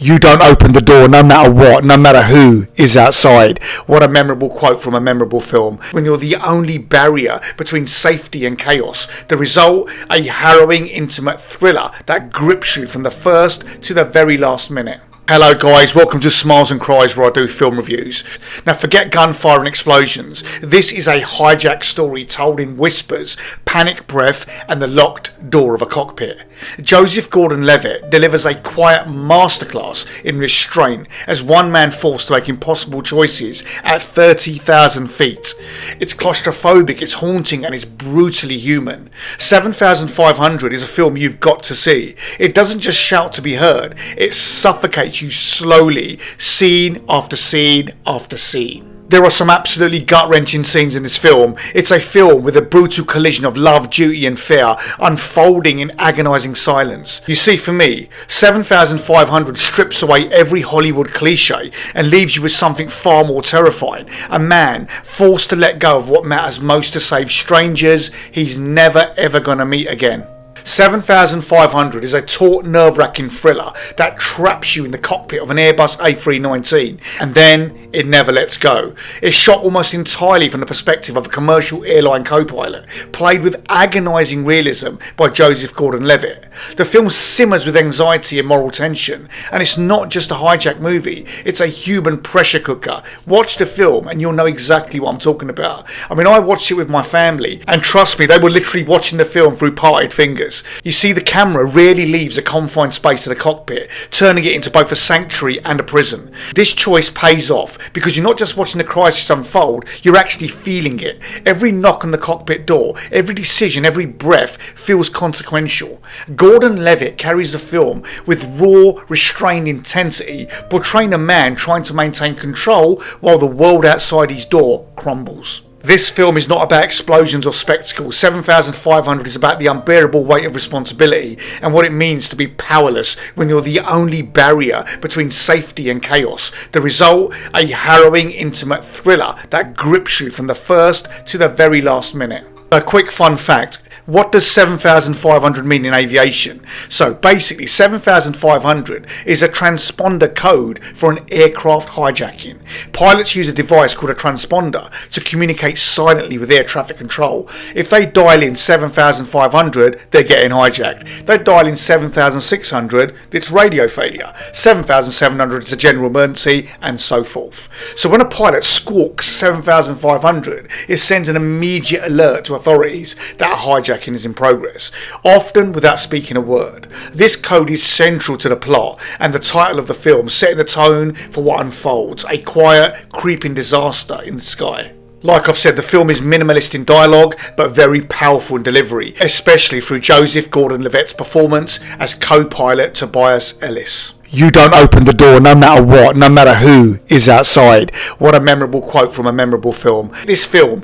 You don't open the door no matter what, no matter who is outside. What a memorable quote from a memorable film. When you're the only barrier between safety and chaos. The result, a harrowing, intimate thriller that grips you from the first to the very last minute. Hello guys, welcome to Smiles and Cries, where I do film reviews. Now forget gunfire and explosions. This is a hijack story told in whispers, panic breath and the locked door of a cockpit. Joseph Gordon-Levitt delivers a quiet masterclass in restraint as one man forced to make impossible choices at 30,000 feet. It's claustrophobic, it's haunting and it's brutally human. 7,500 is a film you've got to see. It doesn't just shout to be heard, it suffocates you slowly, scene after scene after scene. There are some absolutely gut-wrenching scenes in this film. It's a film with a brutal collision of love, duty and fear unfolding in agonising silence. You see, for me, 7,500 strips away every Hollywood cliche and leaves you with something far more terrifying. A man forced to let go of what matters most to save strangers he's never ever gonna meet again. 7,500 is a taut, nerve-wracking thriller that traps you in the cockpit of an Airbus A319 and then it never lets go. It's shot almost entirely from the perspective of a commercial airline co-pilot, played with agonising realism by Joseph Gordon-Levitt. The film simmers with anxiety and moral tension, and it's not just a hijack movie, it's a human pressure cooker. Watch the film and you'll know exactly what I'm talking about. I mean, I watched it with my family and trust me, they were literally watching the film through parted fingers. You see, the camera rarely leaves a confined space to the cockpit, turning it into both a sanctuary and a prison. This choice pays off because you're not just watching the crisis unfold, you're actually feeling it. Every knock on the cockpit door, every decision, every breath feels consequential. Gordon-Levitt carries the film with raw, restrained intensity, portraying a man trying to maintain control while the world outside his door crumbles. This film is not about explosions or spectacle. 7,500 is about the unbearable weight of responsibility and what it means to be powerless when you're the only barrier between safety and chaos. The result, a harrowing, intimate thriller that grips you from the first to the very last minute. A quick fun fact. What does 7,500 mean in aviation? So basically 7,500 is a transponder code for an aircraft hijacking. Pilots use a device called a transponder to communicate silently with air traffic control. If they dial in 7,500, they're getting hijacked. They dial in 7,600, it's radio failure. 7,700 is a general emergency, and so forth. So when a pilot squawks 7,500, it sends an immediate alert to authorities that a hijacking is in progress, often without speaking a word. This code is central to the plot and the title of the film, setting the tone for what unfolds, a quiet, creeping disaster in the sky. Like I've said, the film is minimalist in dialogue but very powerful in delivery, especially through Joseph Gordon-Levitt's performance as co-pilot Tobias Ellis. You don't open the door no matter what, no matter who is outside. What a memorable quote from a memorable film. This film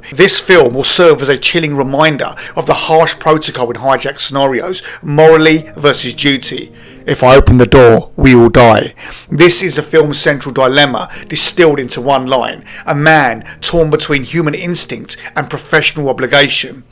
will serve as a chilling reminder of the harsh protocol in hijack scenarios, morally versus duty. If I open the door, we will die. This is the film's central dilemma distilled into one line. A man torn between human instinct and professional obligation.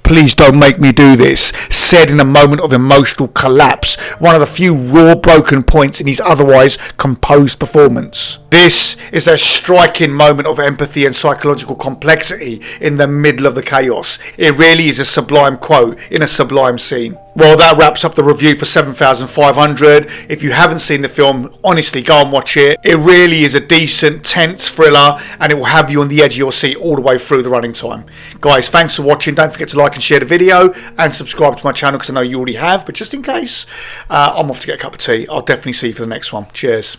Please don't make me do this, said in a moment of emotional collapse, one of the few raw broken points in his otherwise composed performance. This is a striking moment of empathy and psychological complexity in the middle of the chaos. It really is a sublime quote in a sublime scene. Well, that wraps up the review for 7,500. If you haven't seen the film, honestly, go and watch it. It really is a decent, tense thriller, and it will have you on the edge of your seat all the way through the running time. Guys, thanks for watching. Don't forget to like and share the video and subscribe to my channel because I know you already have, but just in case, I'm off to get a cup of tea. I'll definitely see you for the next one. Cheers.